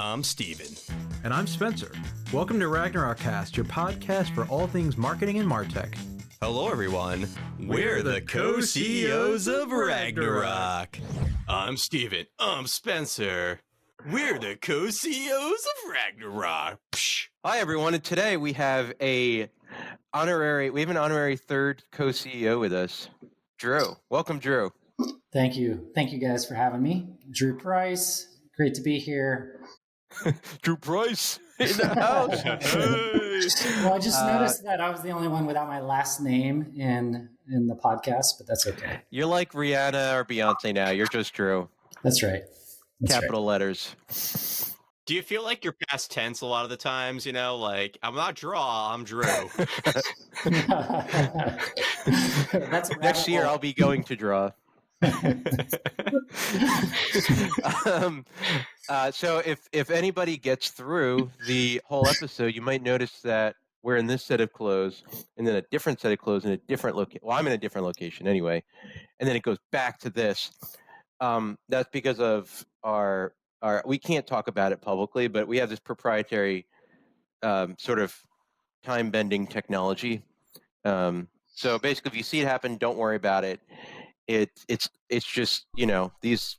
I'm Steven. And I'm Spencer. Welcome to Ragnarokast, your podcast for all things marketing and MarTech. Hello, everyone. We're the co-CEOs of Ragnarok. I'm Steven. I'm Spencer. We're the co-CEOs of Ragnarok. Psh. Hi, everyone. And today we have an honorary third co-CEO with us, Drew. Welcome, Drew. Thank you. Thank you guys for having me. Drew Price. Great to be here. Drew Price in the house. Well, I just noticed that I was the only one without my last name in the podcast, but that's okay. You're like Rihanna or Beyonce now. You're just Drew. That's right. Capital letters. Do you feel like you're past tense a lot of the times? You know, like, I'm not Draw, I'm Drew. That's Next year, I'll be going to draw. So if anybody gets through the whole episode, you might notice that we're in this set of clothes and then a different set of clothes in a different location. Well, I'm in a different location anyway. And then it goes back to this. That's because of our we can't talk about it publicly, but we have this proprietary sort of time-bending technology. So basically, if you see it happen, don't worry about it. It's just, you know, these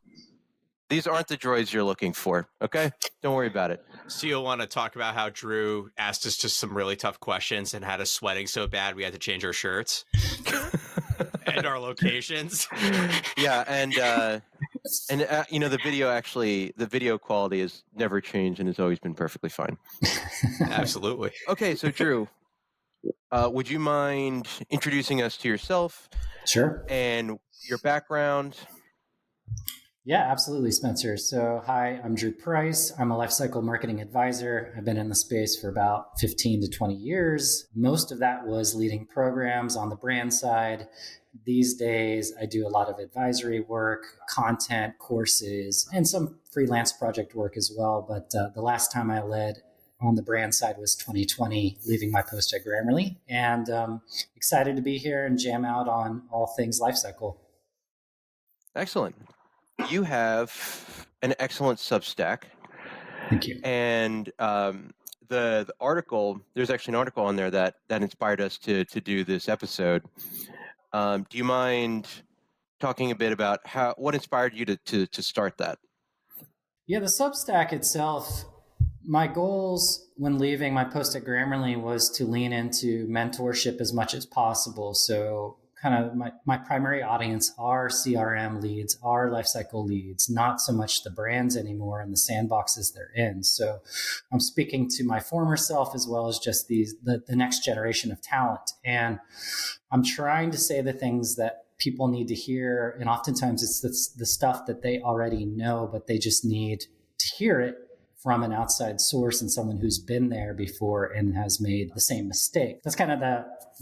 aren't the droids you're looking for. Okay, don't worry about it. So you'll want to talk about how Drew asked us just some really tough questions and had us sweating so bad we had to change our shirts and our locations. Yeah, and you know, the video quality has never changed and has always been perfectly fine. Absolutely. Okay, so Drew, would you mind introducing us to yourself? Sure. And your background? Yeah, absolutely, Spencer. So, hi, I'm Drew Price. I'm a lifecycle marketing advisor. I've been in the space for about 15 to 20 years. Most of that was leading programs on the brand side. These days, I do a lot of advisory work, content, courses, and some freelance project work as well. But the last time I led on the brand side was 2020, leaving my post at Grammarly, and excited to be here and jam out on all things lifecycle. Excellent. You have an excellent Substack. Thank you. And the article, there's actually an article on there that inspired us to do this episode. Do you mind talking a bit about what inspired you to start that? Yeah, the Substack itself, my goals when leaving my post at Grammarly was to lean into mentorship as much as possible. So kind of my primary audience are CRM leads, are lifecycle leads, not so much the brands anymore and the sandboxes they're in. So I'm speaking to my former self as well as just the next generation of talent. And I'm trying to say the things that people need to hear. And oftentimes it's the stuff that they already know, but they just need to hear it from an outside source and someone who's been there before and has made the same mistake. That's kind of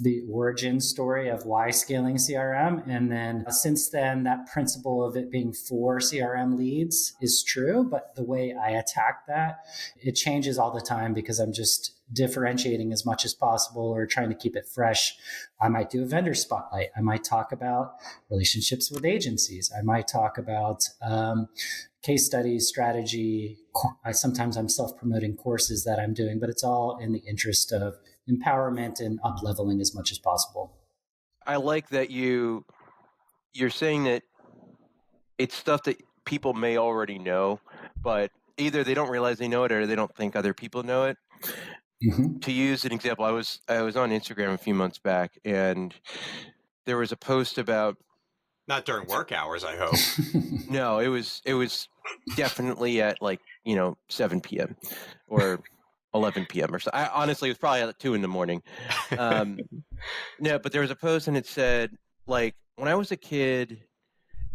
the origin story of why scaling CRM. And then since then, that principle of it being for CRM leads is true, but the way I attack that, it changes all the time because I'm just differentiating as much as possible or trying to keep it fresh. I might do a vendor spotlight. I might talk about relationships with agencies. I might talk about case studies, strategy. Sometimes I'm self-promoting courses that I'm doing, but it's all in the interest of empowerment and up-leveling as much as possible. I like that you're saying that it's stuff that people may already know, but either they don't realize they know it or they don't think other people know it. Mm-hmm. To use an example, I was on Instagram a few months back, and there was a post about. Not during work hours, I hope. No, it was definitely at 7 p.m. or 11 p.m. or so. Honestly, it was probably at 2 a.m. No, but there was a post and it said, like, when I was a kid,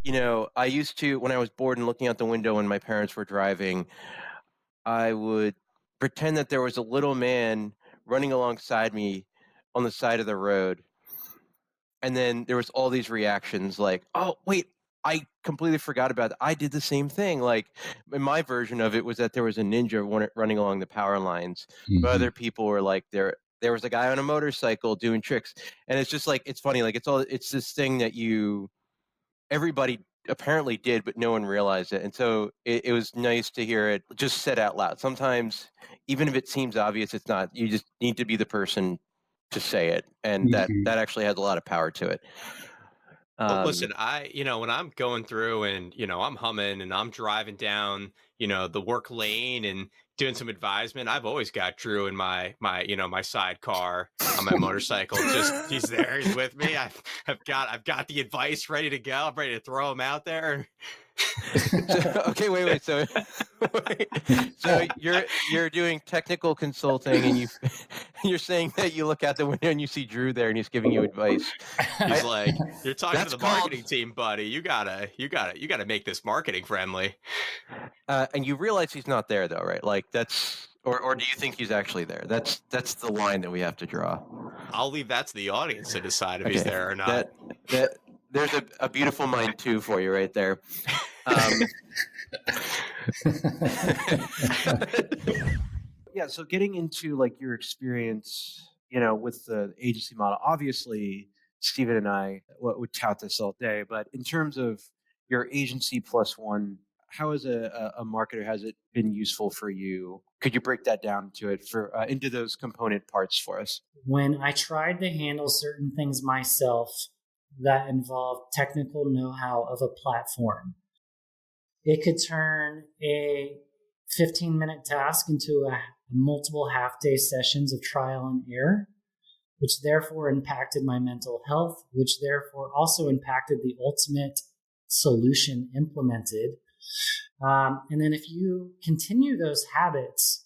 you know, I used to, when I was bored and looking out the window when my parents were driving, I would pretend that there was a little man running alongside me on the side of the road. And then there was all these reactions like, oh, wait, I completely forgot about that. I did the same thing. Like, in my version of it was that there was a ninja running along the power lines. Mm-hmm. But other people were like, there was a guy on a motorcycle doing tricks. And it's just like, it's funny. Like, it's this thing that everybody apparently did, but no one realized it. And so it was nice to hear it just said out loud. Sometimes, even if it seems obvious, it's not. You just need to be the person to say it, and that actually has a lot of power to it. Well, listen, when I'm going through and, I'm humming and I'm driving down, the work lane and doing some advisement, I've always got Drew in my sidecar on my motorcycle. Just, he's there, he's with me. I've got the advice ready to go. I'm ready to throw him out there. Okay, wait. So you're doing technical consulting, and you're saying that you look out the window and you see Drew there, and he's giving you advice. He's like, "You're talking to the marketing team, buddy. You gotta make this marketing friendly." And you realize he's not there, though, right? Like that's, or do you think he's actually there? That's the line that we have to draw. I'll leave that to the audience to decide if he's there or not. That there's a beautiful mind too for you right there. Yeah, so getting into like your experience, with the agency model, obviously Stephen and I would tout this all day, but in terms of your agency plus one, how as a marketer has it been useful for you? Could you break that down into those component parts for us? When I tried to handle certain things myself that involved technical know-how of a platform, it could turn a 15-minute task into a multiple half-day sessions of trial and error, which therefore impacted my mental health, which therefore also impacted the ultimate solution implemented. And then if you continue those habits,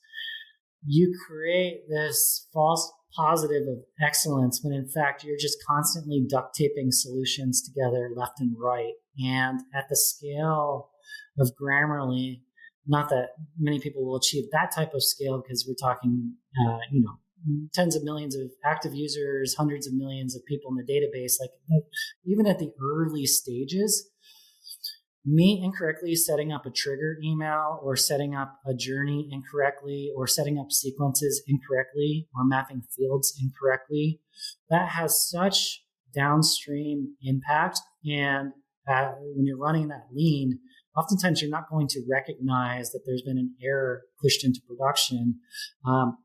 you create this false positive of excellence when in fact you're just constantly duct taping solutions together left and right. And at the scale of Grammarly, not that many people will achieve that type of scale because we're talking, tens of millions of active users, hundreds of millions of people in the database. Like even at the early stages, me incorrectly setting up a trigger email or setting up a journey incorrectly or setting up sequences incorrectly or mapping fields incorrectly, that has such downstream impact. And when you're running that lean, oftentimes you're not going to recognize that there's been an error pushed into production.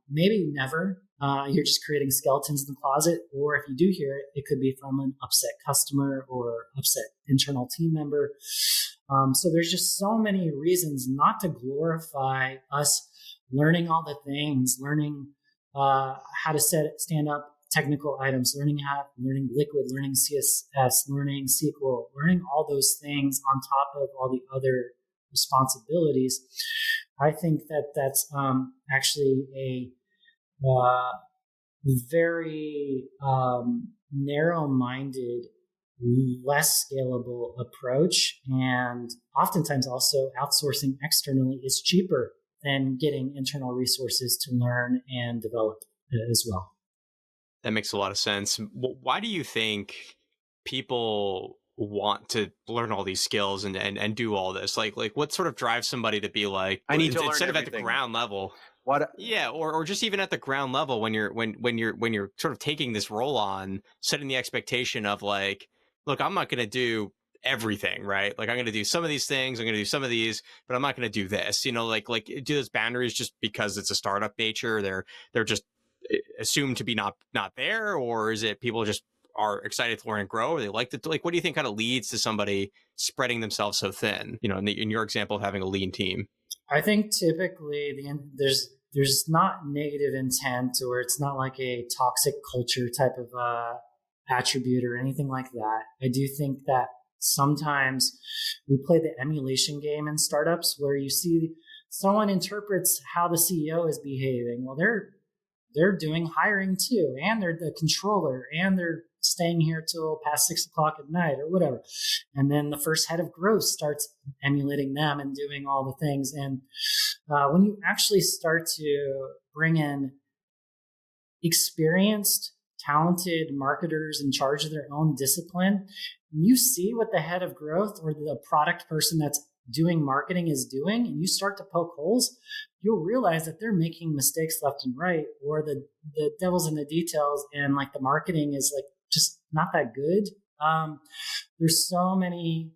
Maybe never. You're just creating skeletons in the closet. Or if you do hear it, it could be from an upset customer or upset internal team member. So there's just so many reasons not to glorify us learning all the things, learning how to stand up technical items, learning Liquid, learning CSS, learning SQL, learning all those things on top of all the other responsibilities. I think that's actually a very narrow-minded, less scalable approach. And oftentimes also outsourcing externally is cheaper than getting internal resources to learn and develop as well. That makes a lot of sense. Why do you think people want to learn all these skills and do all this? Like what sort of drives somebody to be like, I need to learn instead everything. Of at the ground level? What? Yeah, or just even at the ground level when you're sort of taking this role on, setting the expectation of like, look, I'm not going to do everything, right? Like I'm going to do some of these things, I'm going to do some of these, but I'm not going to do this. Like do those boundaries just because it's a startup nature? They're just assumed to be not there, or is it people just are excited to learn and grow, or they like to like? What do you think kind of leads to somebody spreading themselves so thin? In your example of having a lean team. I think typically there's not negative intent, or it's not like a toxic culture type of attribute or anything like that. I do think that sometimes we play the emulation game in startups where you see someone interprets how the CEO is behaving. Well, they're doing hiring too, and they're the controller, and they're staying here till past 6 o'clock at night or whatever. And then the first head of growth starts emulating them and doing all the things. And when you actually start to bring in experienced, talented marketers in charge of their own discipline, you see what the head of growth or the product person that's doing marketing is doing, and you start to poke holes, you'll realize that they're making mistakes left and right, or the devil's in the details, and like the marketing is like just not that good. There's so many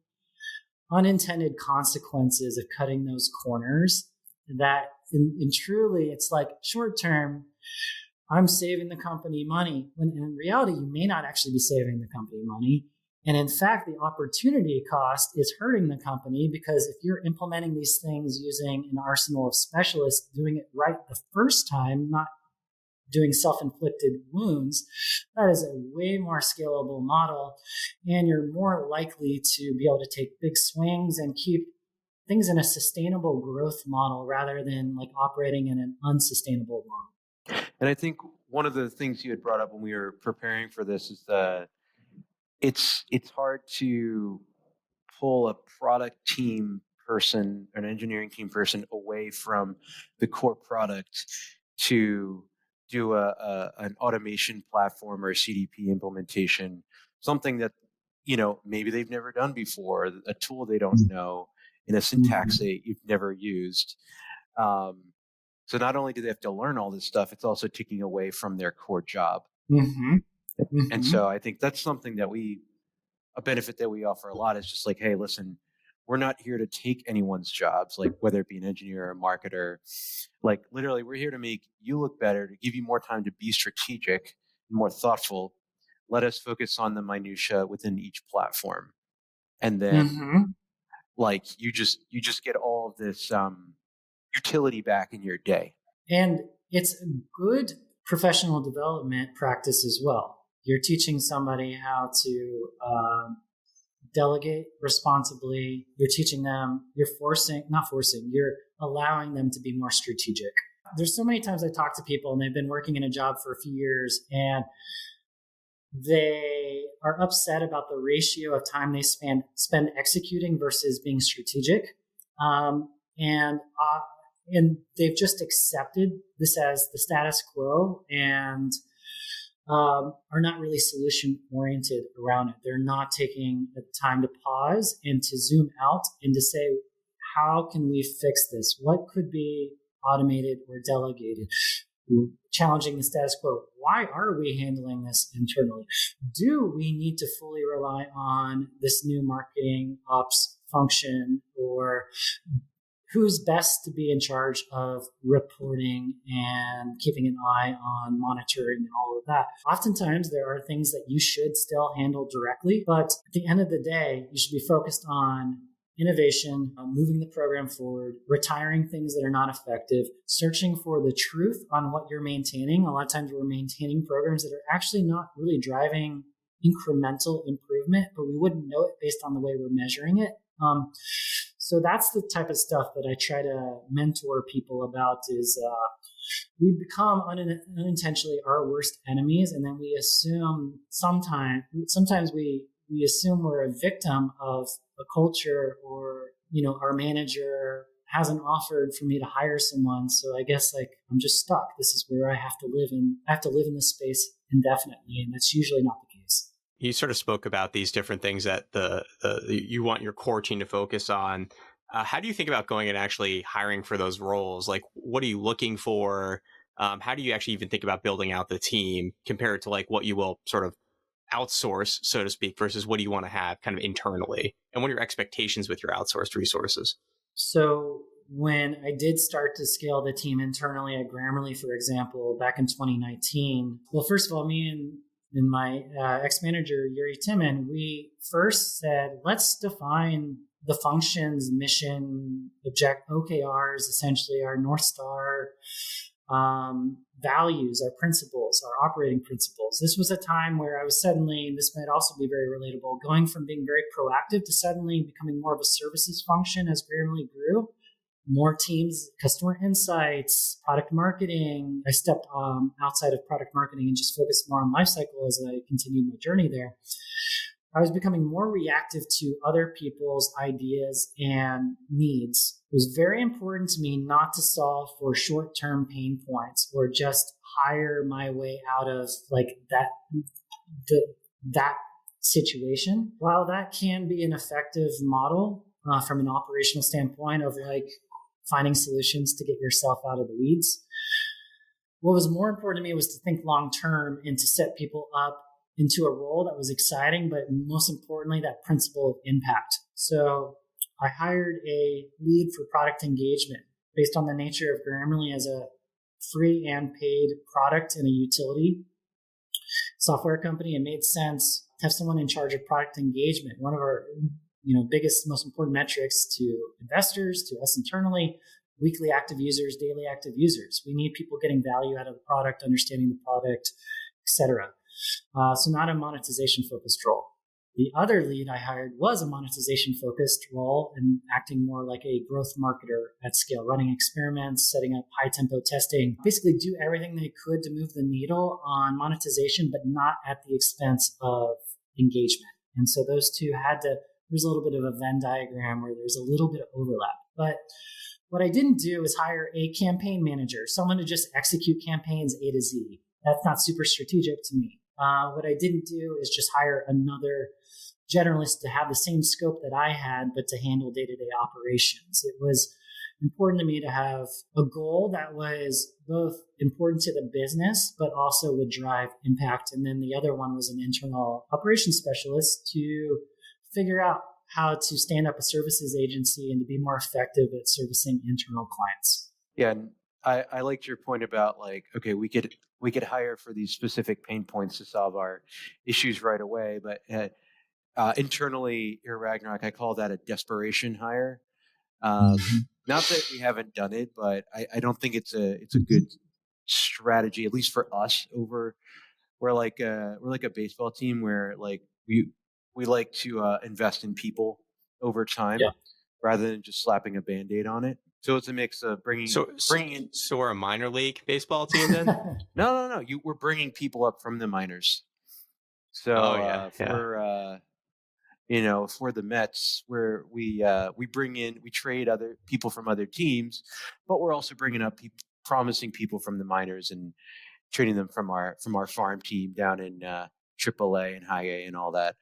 unintended consequences of cutting those corners that in truly it's like short term, I'm saving the company money, when in reality, you may not actually be saving the company money. And in fact, the opportunity cost is hurting the company, because if you're implementing these things using an arsenal of specialists, doing it right the first time, not doing self-inflicted wounds, that is a way more scalable model. And you're more likely to be able to take big swings and keep things in a sustainable growth model rather than like operating in an unsustainable model. And I think one of the things you had brought up when we were preparing for this is it's hard to pull a product team person, an engineering team person, away from the core product to do an automation platform or a CDP implementation, something that maybe they've never done before, a tool they don't know, in a syntax you've never used. So not only do they have to learn all this stuff, it's also taking away from their core job. And so I think that's something that a benefit that we offer a lot is just like, hey, listen, we're not here to take anyone's jobs, like whether it be an engineer or a marketer. Like literally, we're here to make you look better, to give you more time to be strategic and more thoughtful. Let us focus on the minutia within each platform. And then like you just get all of this utility back in your day. And it's a good professional development practice as well. You're teaching somebody how to delegate responsibly. You're teaching them, you're allowing them to be more strategic. There's so many times I talk to people and they've been working in a job for a few years and they are upset about the ratio of time they spend executing versus being strategic. And they've just accepted this as the status quo and are not really solution oriented around it. They're not taking the time to pause and to zoom out and to say, how can we fix this? What could be automated or delegated? Challenging the status quo. Why are we handling this internally? Do we need to fully rely on this new marketing ops function, or who's best to be in charge of reporting and keeping an eye on monitoring and all of that? Oftentimes, there are things that you should still handle directly, but at the end of the day, you should be focused on innovation, moving the program forward, retiring things that are not effective, searching for the truth on what you're maintaining. A lot of times we're maintaining programs that are actually not really driving incremental improvement, but we wouldn't know it based on the way we're measuring it. So that's the type of stuff that I try to mentor people about is we become unintentionally our worst enemies. And then we assume sometimes we assume we're a victim of a culture, or, our manager hasn't offered for me to hire someone. So I guess like I'm just stuck. This is where I have to live in. I have to live in this space indefinitely. And that's usually not the case. You sort of spoke about these different things that you want your core team to focus on. How do you think about going and actually hiring for those roles? Like, what are you looking for? How do you actually even think about building out the team compared to like what you will sort of outsource, so to speak, versus what do you want to have kind of internally? And what are your expectations with your outsourced resources? So when I did start to scale the team internally at Grammarly, for example, back in 2019, well, first of all, me and my ex-manager, Yuri Timin, we first said, let's define the functions, mission, OKRs, essentially our North Star, values, our principles, our operating principles. This was a time where I was suddenly, this might also be very relatable, going from being very proactive to suddenly becoming more of a services function as Grammarly grew. More teams, customer insights, product marketing. I stepped outside of product marketing and just focused more on lifecycle as I continued my journey there. I was becoming more reactive to other people's ideas and needs. It was very important to me not to solve for short-term pain points or just hire my way out of like that situation. While that can be an effective model from an operational standpoint of like finding solutions to get yourself out of the weeds, what was more important to me was to think long-term and to set people up into a role that was exciting, but most importantly, that principle of impact. So I hired a lead for product engagement based on the nature of Grammarly as a free and paid product and a utility software company. It made sense to have someone in charge of product engagement. One of our biggest, most important metrics to investors, to us internally, weekly active users, daily active users. We need people getting value out of the product, understanding the product, etc. So not a monetization focused role. The other lead I hired was a monetization focused role and acting more like a growth marketer at scale, running experiments, setting up high tempo testing, basically do everything they could to move the needle on monetization, but not at the expense of engagement. And so those two there's a little bit of a Venn diagram where there's a little bit of overlap. But what I didn't do is hire a campaign manager, someone to just execute campaigns A to Z. That's not super strategic to me. What I didn't do is just hire another generalist to have the same scope that I had, but to handle day-to-day operations. It was important to me to have a goal that was both important to the business, but also would drive impact. And then the other one was an internal operations specialist to figure out how to stand up a services agency and to be more effective at servicing internal clients. Yeah, and I liked your point about okay, we could hire for these specific pain points to solve our issues right away, but internally here at Ragnarok, I call that a desperation hire. Not that we haven't done it, but I don't think it's a good strategy, at least for us. We're like a baseball team where we like to invest in people over time, rather than just slapping a Band-Aid on it. So it's a mix of bringing in. So we're a minor league baseball team then? No. We're bringing people up from the minors. So for the Mets, where we trade other people from other teams, but we're also bringing up promising people from the minors and trading them from our farm team down in AAA and High A and all that.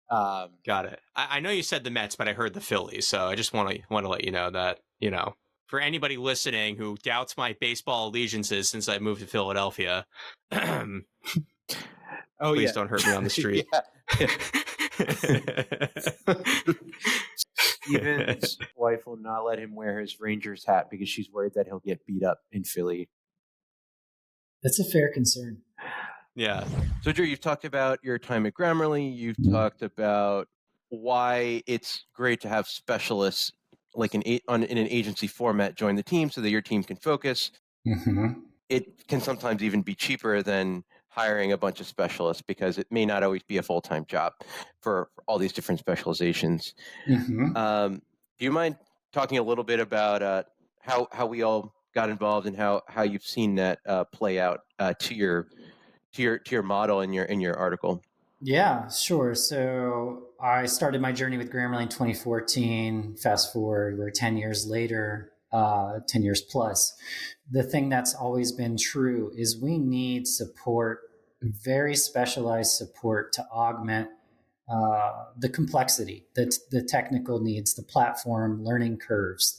Got it. I know you said the Mets, but I heard the Phillies, so I just want to let you know that, for anybody listening who doubts my baseball allegiances since I moved to Philadelphia, please don't hurt me on the street. Steven's wife will not let him wear his Rangers hat because she's worried that he'll get beat up in Philly. That's a fair concern. Yeah. So, Drew, you've talked about your time at Grammarly. You've talked about why it's great to have specialists in an agency format join the team so that your team can focus. Mm-hmm. It can sometimes even be cheaper than hiring a bunch of specialists because it may not always be a full-time job for all these different specializations. Mm-hmm. Do you mind talking a little bit about how we all got involved and how you've seen that play out to your model in your article? Yeah, sure. So I started my journey with Grammarly in 2014. Fast forward, we're 10 years later, 10 years plus. The thing that's always been true is we need support, very specialized support to augment the complexity, the technical needs, the platform learning curves,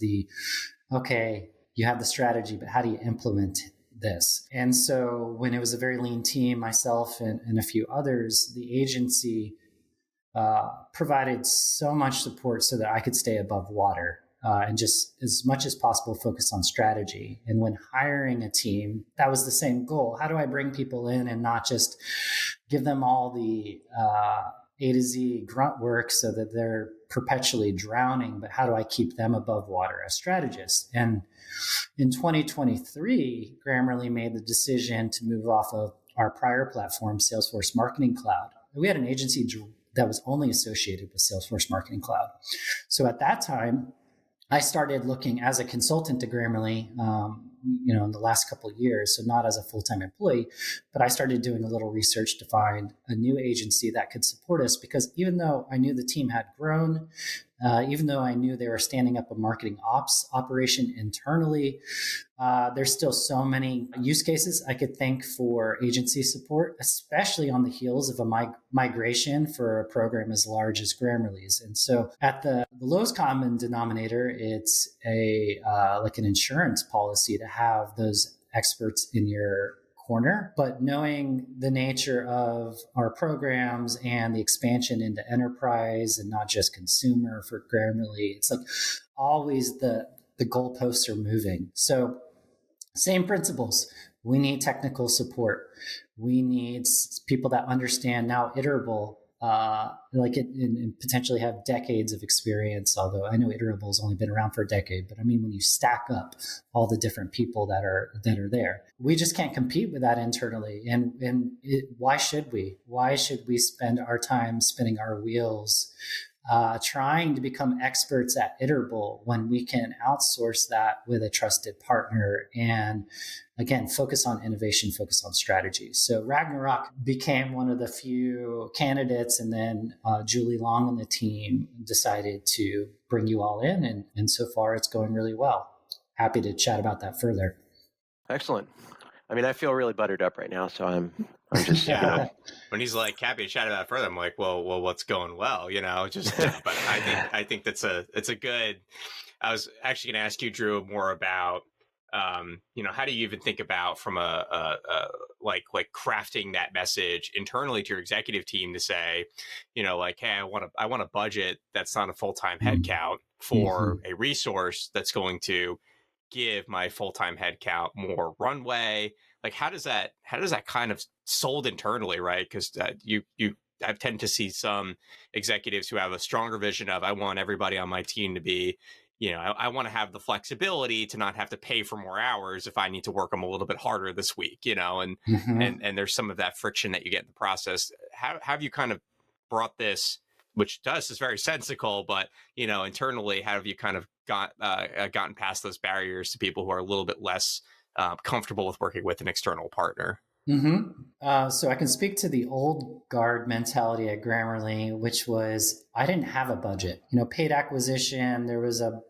okay, you have the strategy, but how do you implement this? And so when it was a very lean team, myself and a few others, the agency provided so much support so that I could stay above water and just as much as possible focus on strategy. And when hiring a team, that was the same goal. How do I bring people in and not just give them all the A to Z grunt work so that they're perpetually drowning, but how do I keep them above water as strategists? And in 2023, Grammarly made the decision to move off of our prior platform, Salesforce Marketing Cloud. We had an agency that was only associated with Salesforce Marketing Cloud. So at that time, I started looking as a consultant to Grammarly, in the last couple of years, so not as a full-time employee, but I started doing a little research to find a new agency that could support us, because even though I knew the team had grown, even though I knew they were standing up a marketing ops operation internally, there's still so many use cases I could think for agency support, especially on the heels of a migration for a program as large as Grammarly's. And so at the lowest common denominator, it's like an insurance policy to have those experts in your corner, but knowing the nature of our programs and the expansion into enterprise and not just consumer for Grammarly, it's like always the goalposts are moving. So same principles. We need technical support. We need people that understand now iterable, and potentially have decades of experience. Although I know iterable's only been around for a decade, but I mean, when you stack up all the different people that are there, we just can't compete with that internally. Why should we? Why should we spend our time spinning our wheels trying to become experts at iterable when we can outsource that with a trusted partner and, again, focus on innovation, focus on strategy. So Ragnarok became one of the few candidates, and then Julie Long and the team decided to bring you all in, and so far it's going really well. Happy to chat about that further. Excellent. I mean, I feel really buttered up right now, so I'm just, Yeah. When he's like happy to chat about it further, I'm like, well, what's going well? But I think it's a good. I was actually going to ask you, Drew, more about, how do you even think about from like crafting that message internally to your executive team to say, hey, I want a budget that's not a full-time headcount for a resource that's going to give my full-time headcount more runway. Like, how does that kind of sold internally, right? Because I tend to see some executives who have a stronger vision of, I want everybody on my team to be, I want to have the flexibility to not have to pay for more hours if I need to work them a little bit harder this week, and there's some of that friction that you get in the process. How have you kind of brought this, which to us is very sensical, but internally, how have you kind of gotten past those barriers to people who are a little bit less comfortable with working with an external partner? So I can speak to the old guard mentality at Grammarly, which was I didn't have a budget. Paid acquisition. There was a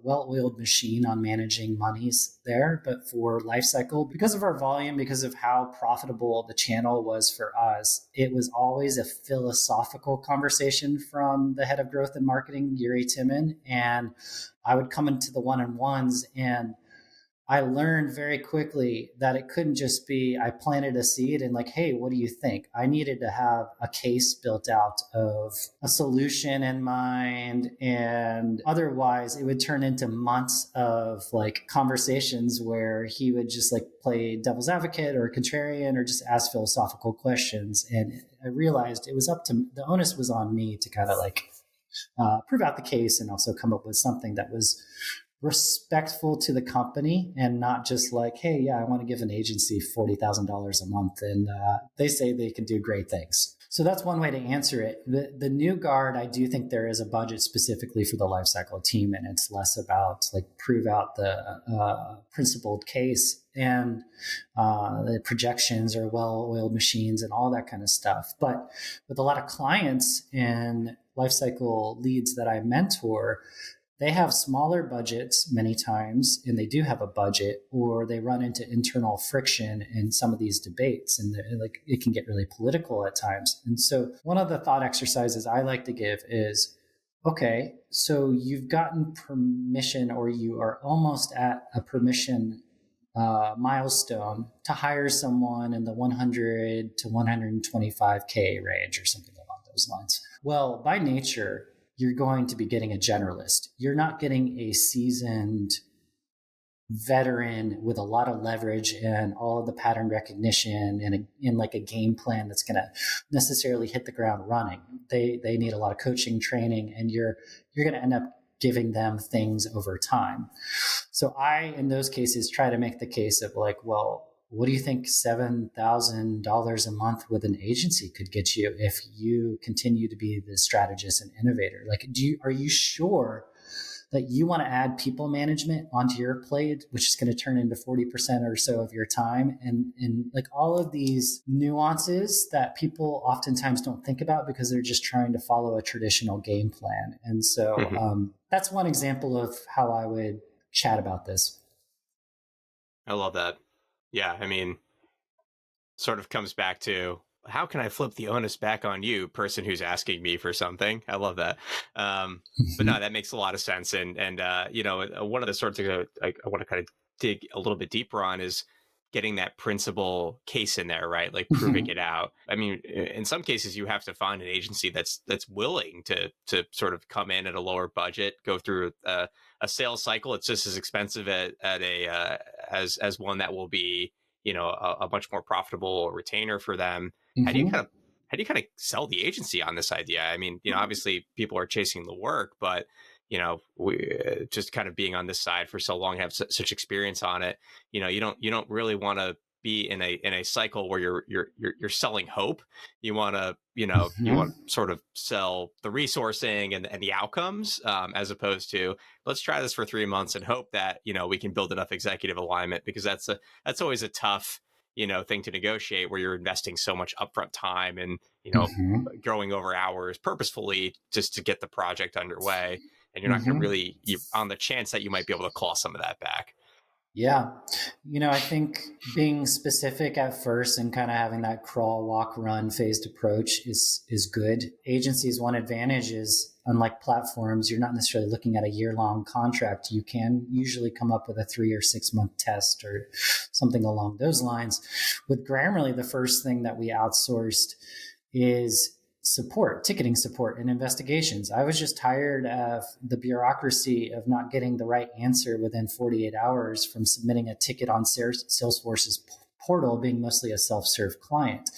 well-oiled machine on managing monies there, but for lifecycle, because of our volume, because of how profitable the channel was for us, it was always a philosophical conversation from the head of growth and marketing, Yuri Timin, and I would come into the one-on-ones and I learned very quickly that it couldn't just be I planted a seed and like, hey, what do you think? I needed to have a case built out of a solution in mind. And otherwise, it would turn into months of like conversations where he would just like play devil's advocate or contrarian or just ask philosophical questions. And I realized it was the onus was on me to kind of like prove out the case and also come up with something that was respectful to the company and not just like, hey, yeah, I want to give an agency $40,000 a month and they say they can do great things. So that's one way to answer it. The new guard, I do think there is a budget specifically for the lifecycle team, and it's less about like prove out the principled case and the projections or well-oiled machines and all that kind of stuff. But with a lot of clients and lifecycle leads that I mentor, they have smaller budgets many times, and they do have a budget, or they run into internal friction in some of these debates, and like it can get really political at times. And so one of the thought exercises I like to give is, okay, so you've gotten permission, or you are almost at a permission milestone to hire someone in the 100 to 125K range or something along those lines. Well, by nature, you're going to be getting a generalist. You're not getting a seasoned veteran with a lot of leverage and all of the pattern recognition and in like a game plan that's going to necessarily hit the ground running. They need a lot of coaching, training, and you're going to end up giving them things over time. So I, in those cases, try to make the case of like, well, what do you think $7,000 a month with an agency could get you if you continue to be the strategist and innovator? Like, are you sure that you want to add people management onto your plate, which is going to turn into 40% or so of your time? And like all of these nuances that people oftentimes don't think about because they're just trying to follow a traditional game plan. And so that's one example of how I would chat about this. I love that. Yeah, I mean, sort of comes back to how can I flip the onus back on you, person who's asking me for something? I love that. But no, that makes a lot of sense. And one of the sorts of I want to kind of dig a little bit deeper on is getting that principal case in there, right? Like proving it out. I mean, in some cases, you have to find an agency that's willing to sort of come in at a lower budget, go through a sales cycle. It's just as expensive at a as one that will be, you know, a much more profitable retainer for them. How do you kind of sell the agency on this idea? I mean, you know, obviously people are chasing the work, but you know, we just kind of being on this side for so long, have such experience on it. You know, you don't really want to be in a cycle where you're selling hope. You want to, you know, you want to sort of sell the resourcing and the outcomes, as opposed to let's try this for 3 months and hope that, you know, we can build enough executive alignment, because that's always a tough, you know, thing to negotiate, where you're investing so much upfront time and, you know, going over hours purposefully just to get the project underway. And you're not going to really, on the chance that you might be able to claw some of that back. Yeah. You know, I think being specific at first and kind of having that crawl, walk, run phased approach is good. Agencies, one advantage is, unlike platforms, you're not necessarily looking at a year-long contract. You can usually come up with a 3 or 6 month test or something along those lines. With Grammarly, the first thing that we outsourced is support, ticketing support and investigations. I was just tired of the bureaucracy of not getting the right answer within 48 hours from submitting a ticket on Salesforce's portal, being mostly a self-serve client.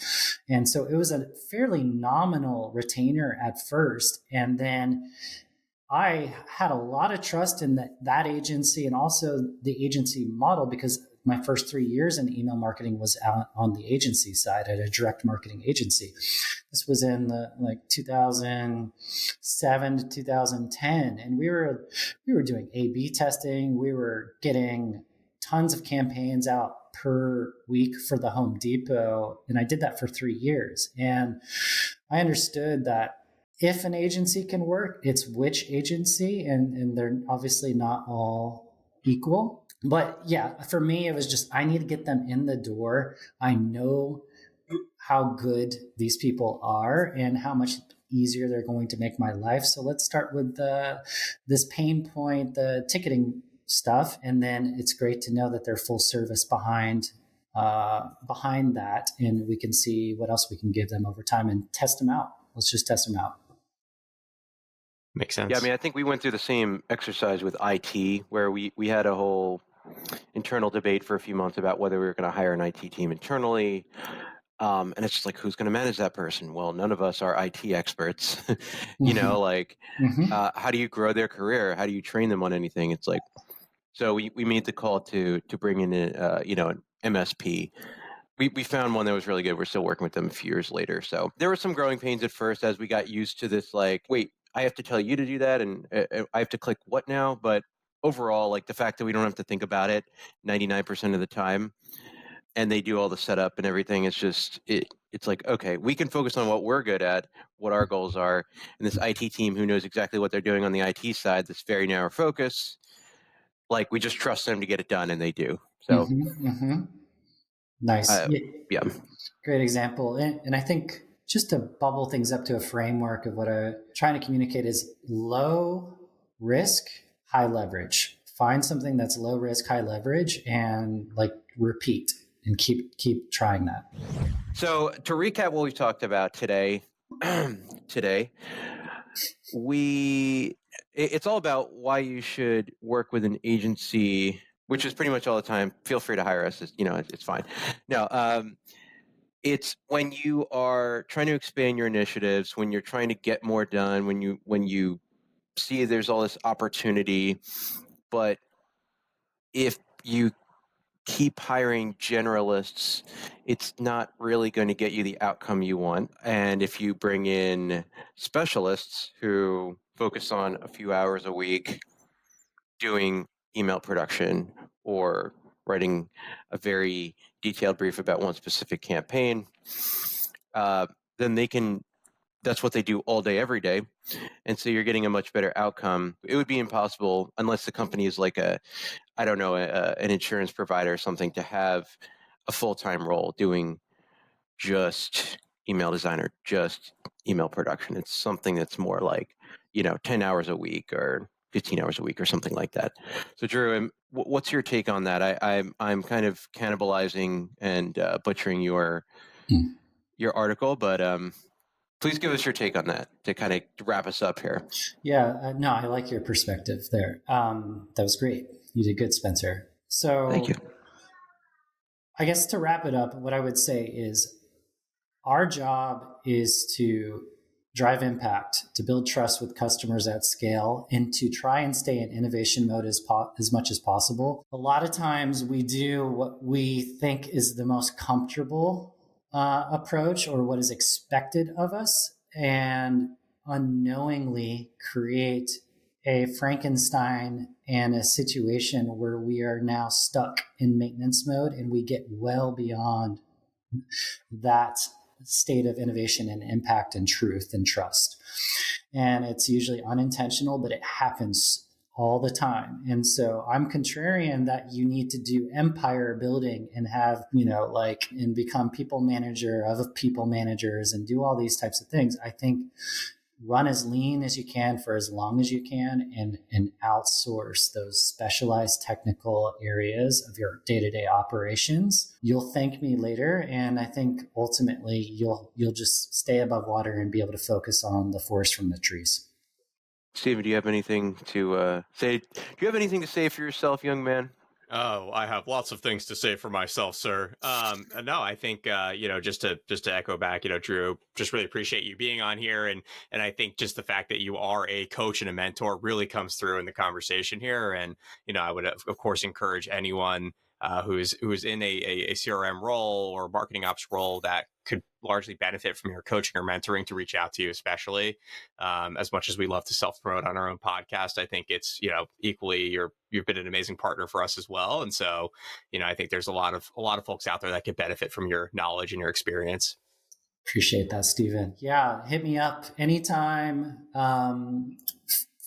And so it was a fairly nominal retainer at first. And then I had a lot of trust in that agency and also the agency model, because my first 3 years in email marketing was out on the agency side at a direct marketing agency. This was in the 2007 to 2010. And we were doing A/B testing. We were getting tons of campaigns out per week for the Home Depot. And I did that for 3 years. And I understood that if an agency can work, it's which agency, and they're obviously not all equal. But yeah, for me, it was just, I need to get them in the door. I know how good these people are and how much easier they're going to make my life. So let's start with this pain point, the ticketing stuff. And then it's great to know that they're full service behind that. And we can see what else we can give them over time and test them out. Let's just test them out. Makes sense. Yeah, I mean, I think we went through the same exercise with IT, where we had a whole internal debate for a few months about whether we were going to hire an IT team internally. And it's just like, who's going to manage that person? Well, none of us are IT experts. You know, like, how do you grow their career? How do you train them on anything? It's like, so we made the call to bring in an MSP. We found one that was really good. We're still working with them a few years later. So there were some growing pains at first as we got used to this, like, wait, I have to tell you to do that, and I have to click what now? But overall, like, the fact that we don't have to think about it 99% of the time, and they do all the setup and everything, it's just, it's like, okay, we can focus on what we're good at, what our goals are, and this IT team who knows exactly what they're doing on the IT side, this very narrow focus, like, we just trust them to get it done, and they do. So, Nice. Yeah. Great example. And I think, just to bubble things up to a framework of what I'm trying to communicate, is low risk, high leverage. Find something that's low risk, high leverage, and like repeat and keep trying that. So to recap what we've talked about today, it's all about why you should work with an agency, which is pretty much all the time. Feel free to hire us. It's fine. No, it's when you are trying to expand your initiatives, when you're trying to get more done, when you see there's all this opportunity, but if you keep hiring generalists, it's not really going to get you the outcome you want. And if you bring in specialists who focus on a few hours a week doing email production or writing a very detailed brief about one specific campaign, then that's what they do all day, every day. And so you're getting a much better outcome. It would be impossible, unless the company is like an insurance provider or something, to have a full-time role doing just email design or just email production. It's something that's more like, 10 hours a week or 15 hours a week or something like that. So Drew, what's your take on that? I'm kind of cannibalizing and butchering your article, but please give us your take on that to kind of wrap us up here. Yeah, no, I like your perspective there. That was great. You did good, Spencer. So Thank you. I guess to wrap it up, what I would say is our job is to drive impact, to build trust with customers at scale, and to try and stay in innovation mode as much as possible. A lot of times we do what we think is the most comfortable approach or what is expected of us, and unknowingly create a Frankenstein and a situation where we are now stuck in maintenance mode and we get well beyond that state of innovation and impact and truth and trust. And it's usually unintentional, but it happens all the time. And so I'm contrarian that you need to do empire building and have, and become people manager of people managers and do all these types of things. I think run as lean as you can for as long as you can and outsource those specialized technical areas of your day-to-day operations. You'll thank me later. And I think ultimately you'll just stay above water and be able to focus on the forest from the trees. Steven, do you have anything to say? Do you have anything to say for yourself, young man? Oh, I have lots of things to say for myself, sir. No, I think just to echo back, Drew, just really appreciate you being on here, and I think just the fact that you are a coach and a mentor really comes through in the conversation here. And I would of course encourage anyone who's in a CRM role or marketing ops role that could largely benefit from your coaching or mentoring to reach out to you, especially as much as we love to self-promote on our own podcast. I think it's, equally you've been an amazing partner for us as well. And so, I think there's a lot of folks out there that could benefit from your knowledge and your experience. Appreciate that, Steven. Yeah, hit me up anytime.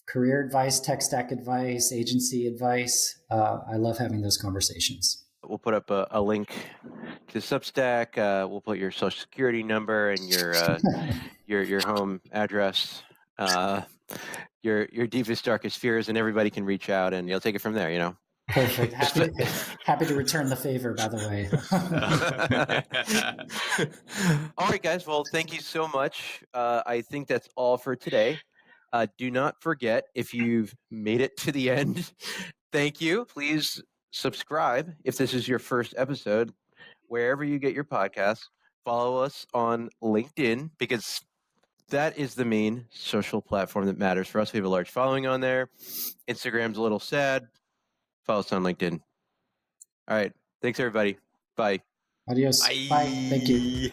Career advice, tech stack advice, agency advice. I love having those conversations. We'll put up a link to Substack. We'll put your social security number and your home address, your deepest, darkest fears, and everybody can reach out and you'll take it from there, Perfect. Happy to return the favor, by the way. All right, guys. Well, thank you so much. I think that's all for today. Do not forget, if you've made it to the end, thank you. Please subscribe if this is your first episode, wherever you get your podcasts. Follow us on LinkedIn because that is the main social platform that matters for us. We have a large following on there. Instagram's a little sad. Follow us on LinkedIn. All right. Thanks, everybody. Bye. Adios. Bye. Bye. Thank you.